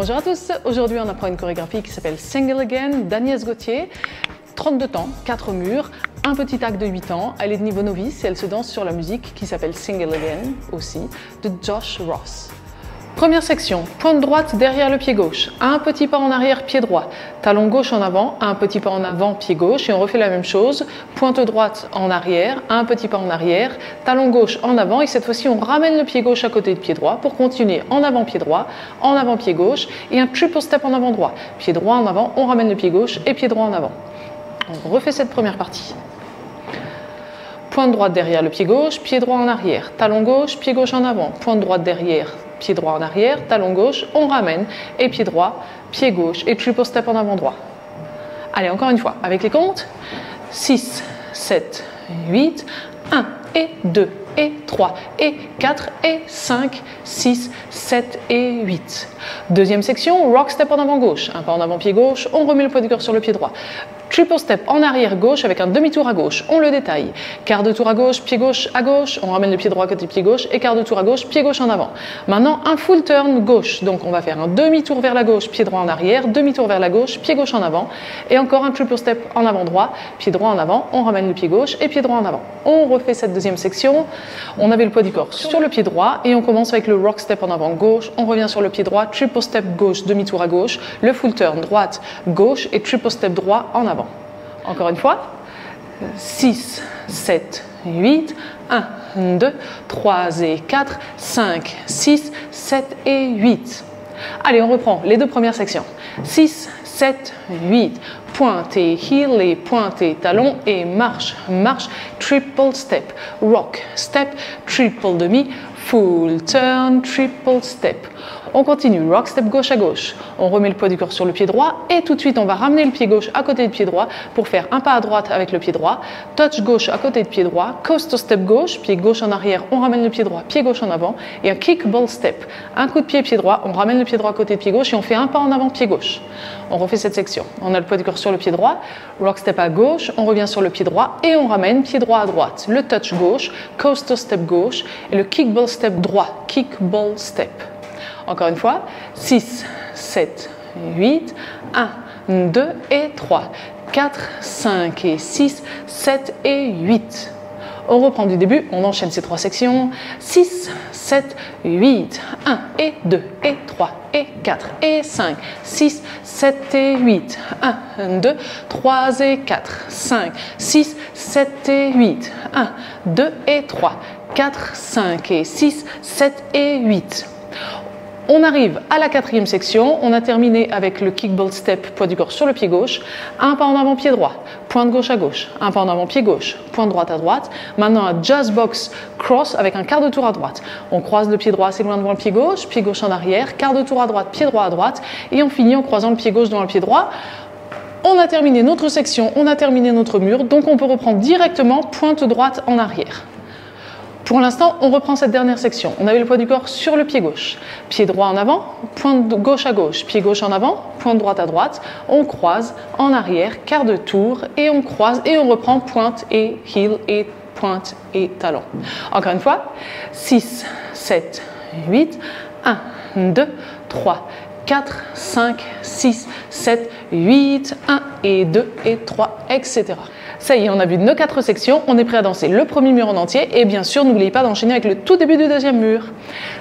Bonjour à tous, aujourd'hui on apprend une chorégraphie qui s'appelle Single Again d'Agnès Gauthier. 32 temps, 4 murs, un petit acte de 8 ans, elle est de niveau novice et elle se danse sur la musique qui s'appelle Single Again aussi, de Josh Ross. Première section, pointe droite derrière le pied gauche, un petit pas en arrière, pied droit, talon gauche en avant, un petit pas en avant, pied gauche et on refait la même chose, pointe droite en arrière, un petit pas en arrière, talon gauche en avant et cette fois-ci on ramène le pied gauche à côté de pied droit pour continuer en avant pied droit, en avant pied gauche et un triple step en avant droit, pied droit en avant, on ramène le pied gauche et pied droit en avant. On refait cette première partie. Pointe droite derrière le pied gauche, pied droit en arrière, talon gauche, pied gauche en avant, pointe droite derrière, pied droit en arrière, talon gauche, on ramène, et pied droit, pied gauche, et triple step en avant droit. Allez, encore une fois, avec les comptes, 6, 7, 8, 1, et 2, et 3, et 4, et 5, 6, 7, et 8. Deuxième section, rock step en avant gauche, un pas en avant pied gauche, on remet le poids du corps sur le pied droit. Triple step en arrière gauche avec un demi-tour à gauche, on le détaille. Quart de tour à gauche, pied gauche à gauche, on ramène le pied droit côté pied gauche et quart de tour à gauche, pied gauche en avant. Maintenant un full turn gauche, donc on va faire un demi-tour vers la gauche, pied droit en arrière, demi-tour vers la gauche, pied gauche en avant et encore un triple step en avant droit, pied droit en avant, on ramène le pied gauche et pied droit en avant. On refait cette deuxième section, on avait le poids du corps sur le pied droit et on commence avec le rock step en avant gauche, on revient sur le pied droit, triple step gauche, demi-tour à gauche, le full turn droite, gauche et triple step droit en avant. Encore une fois, 6, 7, 8, 1, 2, 3 et 4, 5, 6, 7 et 8. Allez, on reprend les deux premières sections. 6, 7, 8, pointe et heel et pointe et talon et marche, marche, triple step, rock, step, triple demi, full turn, triple step. On continue, rock step gauche à gauche, on remet le poids du corps sur le pied droit et tout de suite on va ramener le pied gauche à côté du pied droit pour faire un pas à droite avec le pied droit, touch gauche à côté de pied droit, coaster step gauche, pied gauche en arrière, on ramène le pied droit, pied gauche en avant et un kick ball step, un coup de pied droit, on ramène le pied droit à côté de pied gauche et on fait un pas en avant pied gauche. On refait cette section, on a le poids du corps sur le pied droit, rock step à gauche, on revient sur le pied droit et on ramène pied droit à droite, le touch gauche, coaster step gauche et le kick ball step droit, kick ball step. Encore une fois, 6, 7, 8, 1, 2 et 3, 4, 5 et 6, 7 et 8. On reprend du début, on enchaîne ces trois sections. 6, 7, 8, 1 et 2 et 3 et 4 et 5, 6, 7 et 8, 1, 2, 3 et 4, 5, 6, 7 et 8, 1, 2 et 3, 4, 5 et 6, 7 et 8. On arrive à la quatrième section, on a terminé avec le kick ball step, poids du corps sur le pied gauche, un pas en avant pied droit, pointe gauche à gauche, un pas en avant pied gauche, pointe droite à droite, maintenant un jazz box cross avec un quart de tour à droite. On croise le pied droit assez loin devant le pied gauche en arrière, quart de tour à droite, pied droit à droite et on finit en croisant le pied gauche devant le pied droit. On a terminé notre section, on a terminé notre mur, donc on peut reprendre directement pointe droite en arrière. Pour l'instant, on reprend cette dernière section. On avait le poids du corps sur le pied gauche. Pied droit en avant, pointe gauche à gauche, pied gauche en avant, pointe droite à droite. On croise en arrière, quart de tour, et on croise et on reprend pointe et heel et pointe et talon. Encore une fois, 6, 7, 8, 1, 2, 3, 4, 5, 6, 7, 8, 1 et 2 et 3, etc. Ça y est, on a vu nos 4 sections, on est prêt à danser le premier mur en entier et bien sûr, n'oubliez pas d'enchaîner avec le tout début du deuxième mur.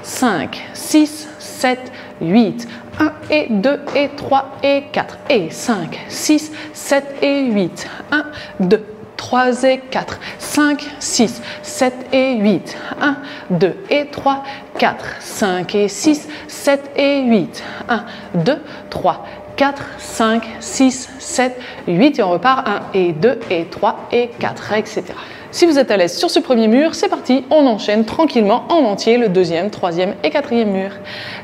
5, 6, 7, 8, 1 et 2 et 3 et 4 et 5, 6, 7 et 8, 1, 2, 3 et 4, 5, 6, 7 et 8, 1, 2 et 3, 4, 5 et 6, 7 et 8, 1, 2, 3, 4, 5, 6, 7, 8 et on repart 1 et 2 et 3 et 4, etc. Si vous êtes à l'aise sur ce premier mur, c'est parti, on enchaîne tranquillement en entier le deuxième, troisième et quatrième mur.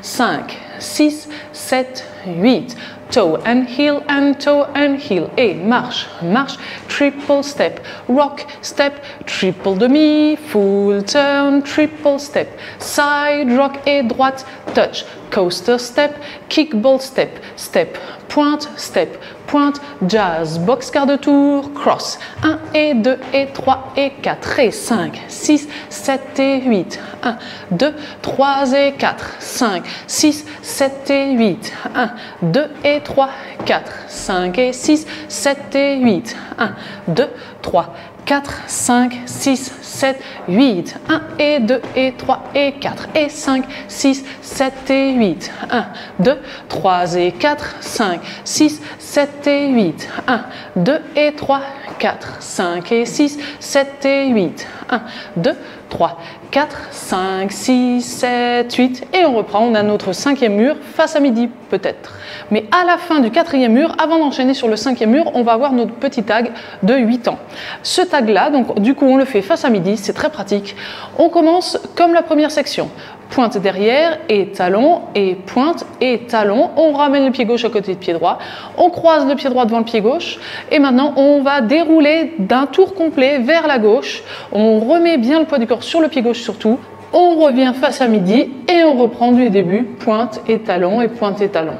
5, 6, 7, 8, toe and heel et marche, marche, triple step, rock step, triple demi, full turn, triple step, side rock et droite, touch, coaster step, kick ball step, step, pointe, step, pointe, jazz, box quart de tour, cross. 1 et 2 et 3 et 4 et 5, 6, 7 et 8. 1, 2, 3 et 4, 5, 6, 7 et 8. 1, 2 et 3, 4, 5 et 6, 7 et 8. 1, 2, 3, 4, 5, 6, 7, 8. 1 et 2 et 3 et 4 et 5, 6, 7 et 8. 1, 2, 3 et 4, 5, 6, 7 et 8. 1, 2 et 3, 4, 5 et 6, 7 et 8. 1, 2, 3, 4, 5, 6, 7, 8. Et on reprend, on a notre cinquième mur face à midi peut-être. Mais à la fin du quatrième mur, avant d'enchaîner sur le cinquième mur, on va avoir notre petit tag de 8 ans. Ce tag-là, donc du coup on le fait face à midi, c'est très pratique. On commence comme la première section. Pointe derrière et talon et pointe et talon. On ramène le pied gauche à côté de pied droit. On croise le pied droit devant le pied gauche. Et maintenant, on va dérouler d'un tour complet vers la gauche. On remet bien le poids du corps sur le pied gauche surtout. On revient face à midi et on reprend du début. Pointe et talon et pointe et talon.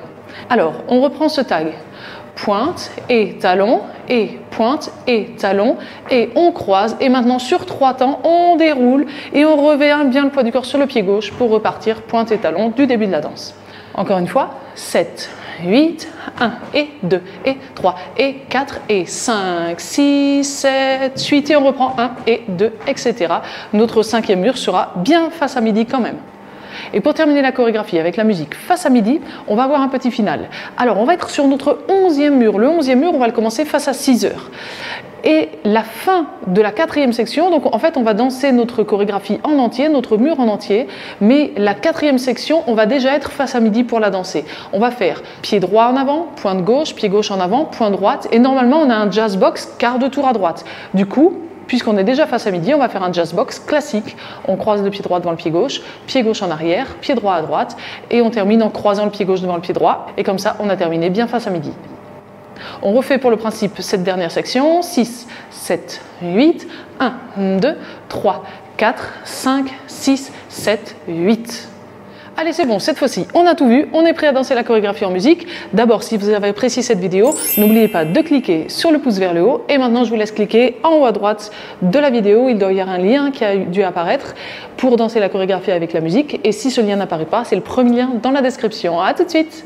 Alors, on reprend ce tag. Pointe et talon et pointe et talon et on croise et maintenant sur 3 temps on déroule et on revient bien le poids du corps sur le pied gauche pour repartir pointe et talon du début de la danse. Encore une fois, 7, 8, 1 et 2 et 3 et 4 et 5, 6, 7, 8 et on reprend 1 et 2, etc. Notre cinquième mur sera bien face à midi quand même. Et pour terminer la chorégraphie avec la musique face à midi, on va avoir un petit final. Alors on va être sur notre 11e mur. Le 11e mur, on va le commencer face à 6 heures. Et la fin de la 4e section, donc en fait on va danser notre chorégraphie en entier, notre mur en entier, mais la 4e section, on va déjà être face à midi pour la danser. On va faire pied droit en avant, pointe gauche, pied gauche en avant, pointe droite, et normalement on a un jazz box quart de tour à droite. Du coup, puisqu'on est déjà face à midi, on va faire un jazz box classique. On croise le pied droit devant le pied gauche en arrière, pied droit à droite, et on termine en croisant le pied gauche devant le pied droit, et comme ça on a terminé bien face à midi. On refait pour le principe cette dernière section, 6, 7, 8, 1, 2, 3, 4, 5, 6, 7, 8. Allez, c'est bon, cette fois-ci, on a tout vu, on est prêt à danser la chorégraphie en musique. D'abord, si vous avez apprécié cette vidéo, n'oubliez pas de cliquer sur le pouce vers le haut. Et maintenant, je vous laisse cliquer en haut à droite de la vidéo. Il doit y avoir un lien qui a dû apparaître pour danser la chorégraphie avec la musique. Et si ce lien n'apparaît pas, c'est le premier lien dans la description. À tout de suite!